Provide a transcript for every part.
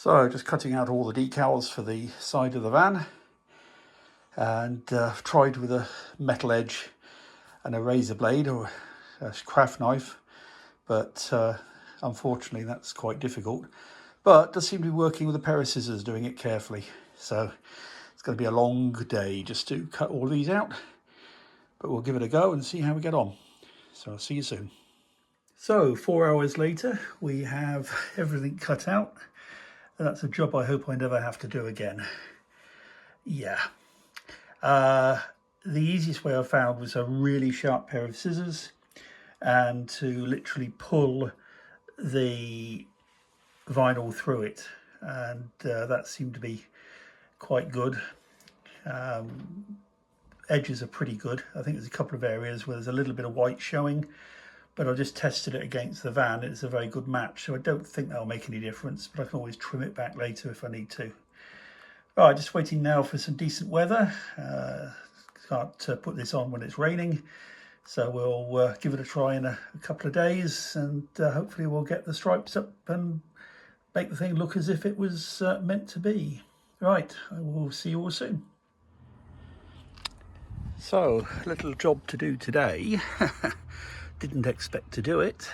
So just cutting out all the decals for the side of the van, and tried with a metal edge and a razor blade or a craft knife, but unfortunately that's quite difficult. But it does seem to be working with a pair of scissors, doing it carefully. So it's going to be a long day just to cut all these out, but we'll give it a go and see how we get on. So I'll see you soon. So 4 hours later, we have everything cut out. And that's a job I hope I never have to do again. Yeah. The easiest way I found was a really sharp pair of scissors and to literally pull the vinyl through it. And that seemed to be quite good. Edges are pretty good. I think there's a couple of areas where there's a little bit of white showing, but I just tested it against the van. It's a very good match, so I don't think that'll make any difference, but I can always trim it back later if I need to. Right, just waiting now for some decent weather. Can't put this on when it's raining, so we'll give it a try in a couple of days, and hopefully we'll get the stripes up and make the thing look as if it was meant to be. Right, I will see you all soon. So, little job to do today. Didn't expect to do it,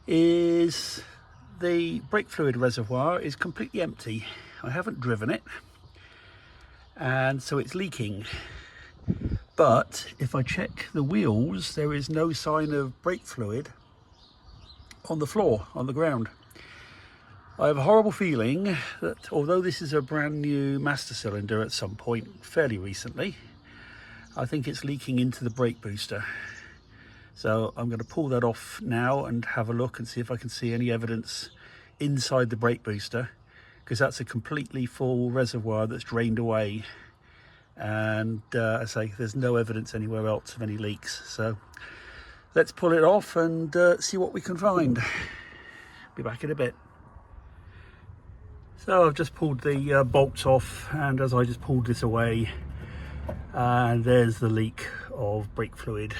is the brake fluid reservoir is completely empty. I haven't driven it, and so it's leaking. But if I check the wheels, there is no sign of brake fluid on the floor, on the ground. I have a horrible feeling that although this is a brand new master cylinder at some point fairly recently, I think it's leaking into the brake booster. So I'm going to pull that off now and have a look and see if I can see any evidence inside the brake booster, because that's a completely full reservoir that's drained away, and I say there's no evidence anywhere else of any leaks. So let's pull it off and see what we can find. Be back in a bit. So I've just pulled the bolts off, and as I just pulled this away, there's the leak of brake fluid.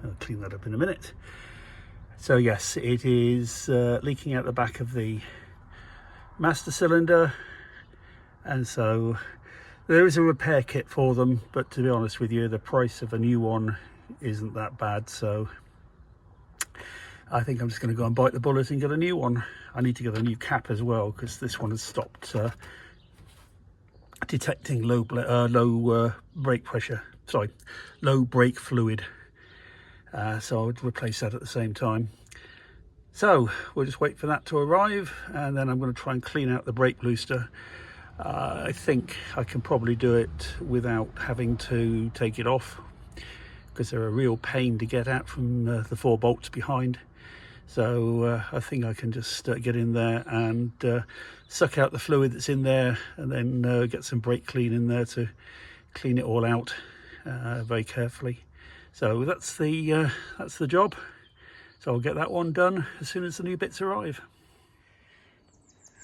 I'll clean that up in a minute. So yes, it is leaking out the back of the master cylinder, and so there is a repair kit for them, but to be honest with you, the price of a new one isn't that bad, so I think I'm just going to go and bite the bullet and get a new one. I need to get a new cap as well, because this one has stopped detecting low brake pressure, sorry, low brake fluid. So I would replace that at the same time. So we'll just wait for that to arrive, and then I'm going to try and clean out the brake booster. I think I can probably do it without having to take it off, because they're a real pain to get out from the 4 bolts behind. So I think I can just get in there and suck out the fluid that's in there, and then get some brake clean in there to clean it all out very carefully. So that's the job. So I'll get that one done as soon as the new bits arrive.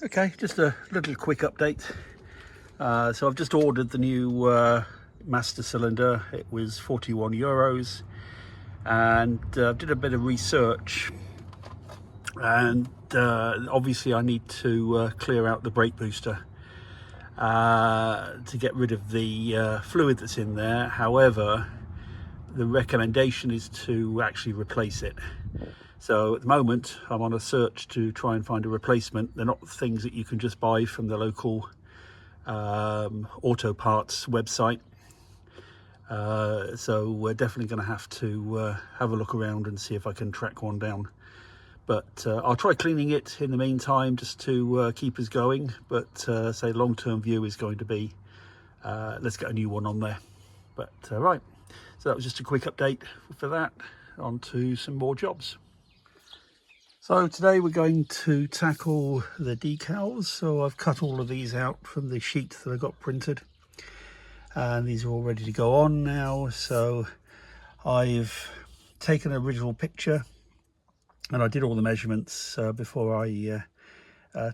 Okay, just a little quick update. So I've just ordered the new master cylinder. It was €41, and did a bit of research, and obviously I need to clear out the brake booster to get rid of the fluid that's in there. However, the recommendation is to actually replace it. So at the moment I'm on a search to try and find a replacement. They're not things that you can just buy from the local auto parts website. So we're definitely going to have to have a look around and see if I can track one down. But I'll try cleaning it in the meantime, just to keep us going. But say long-term view is going to be let's get a new one on there. But right, so that was just a quick update for that. On to some more jobs. So today we're going to tackle the decals. So I've cut all of these out from the sheet that I got printed, and these are all ready to go on now. So I've taken an original picture, and I did all the measurements before I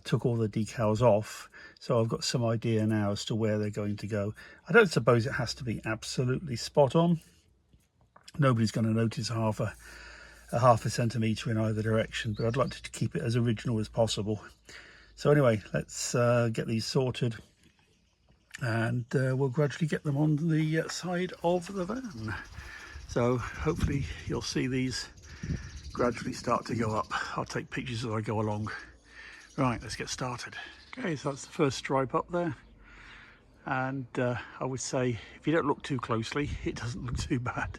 took all the decals off. So I've got some idea now as to where they're going to go. I don't suppose it has to be absolutely spot on. Nobody's going to notice a half a centimetre in either direction, but I'd like to keep it as original as possible. So anyway, let's get these sorted, and we'll gradually get them on the side of the van. So hopefully you'll see these gradually start to go up. I'll take pictures as I go along. Right, let's get started. Okay, so that's the first stripe up there. And I would say if you don't look too closely, it doesn't look too bad.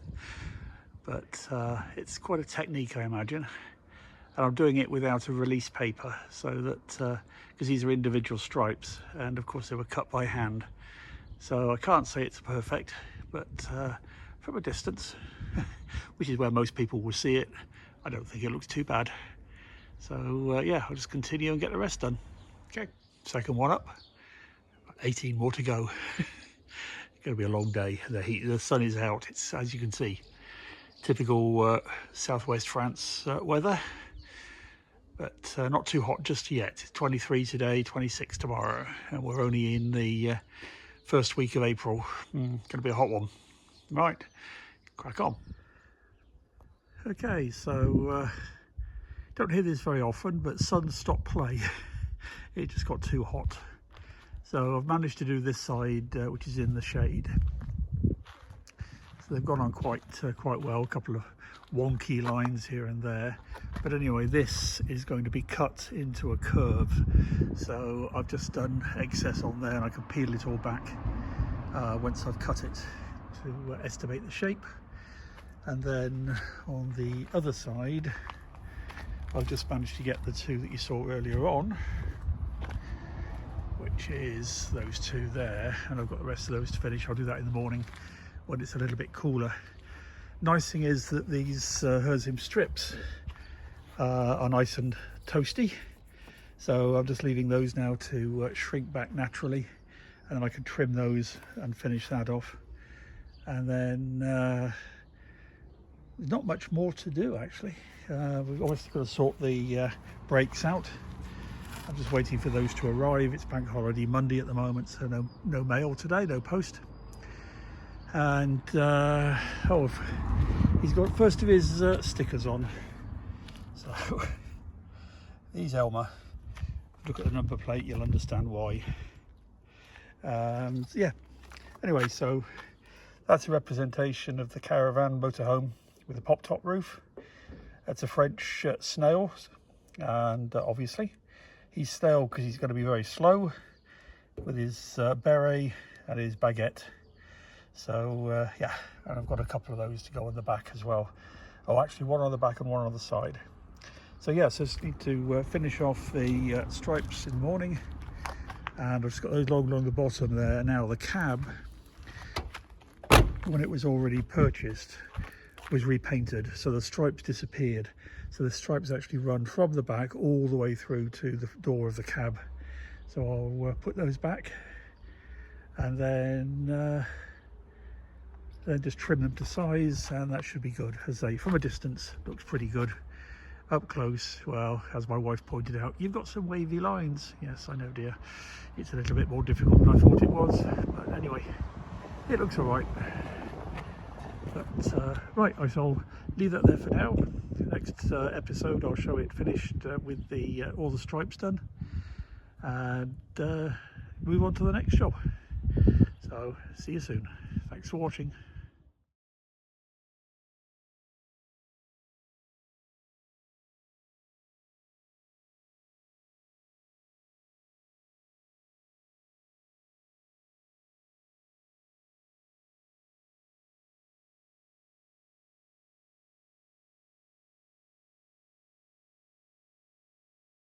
But it's quite a technique, I imagine. And I'm doing it without a release paper, so that, because these are individual stripes, and of course they were cut by hand. So I can't say it's perfect, but from a distance, which is where most people will see it, I don't think it looks too bad. So yeah, I'll just continue and get the rest done. Okay, second one up. 18 more to go. It's going to be a long day. The sun is out. It's, as you can see, typical southwest France weather, but not too hot just yet. It's 23 today, 26 tomorrow, and we're only in the first week of April. Going to be a hot one. Right, crack on. Okay, so don't hear this very often, but sun stopped play. It just got too hot. So I've managed to do this side, which is in the shade. So they've gone on quite well. A couple of wonky lines here and there, but anyway, this is going to be cut into a curve. So I've just done excess on there, and I can peel it all back once I've cut it to estimate the shape. And then on the other side, I've just managed to get the two that you saw earlier on, which is those two there, and I've got the rest of those to finish. I'll do that in the morning when it's a little bit cooler. Nice thing is that these Herzim strips are nice and toasty, so I'm just leaving those now to shrink back naturally, and then I can trim those and finish that off. And then there's not much more to do actually. We've obviously got to sort the brakes out. I'm just waiting for those to arrive. It's bank holiday Monday at the moment, so no mail today, no post. And oh, he's got first of his stickers on. So these Elmer, look at the number plate, you'll understand why. Yeah, anyway, so that's a representation of the caravan motorhome with a pop top roof. That's a French snail, and obviously he's snail because he's going to be very slow with his beret and his baguette. So yeah, and I've got a couple of those to go on the back as well. Oh, actually one on the back and one on the side. So yeah, so just need to finish off the stripes in the morning, and I've just got those along the bottom there. Now the cab, when it was already purchased, was repainted, so the stripes disappeared. So the stripes actually run from the back all the way through to the door of the cab. So I'll put those back, and then just trim them to size, and that should be good. As I say, from a distance, looks pretty good. Up close, well, as my wife pointed out, you've got some wavy lines. Yes, I know, dear. It's a little bit more difficult than I thought it was, but anyway, it looks all right. But right, I shall leave that there for now. Next episode I'll show it finished with the all the stripes done, and move on to the next job. So see you soon. Thanks for watching.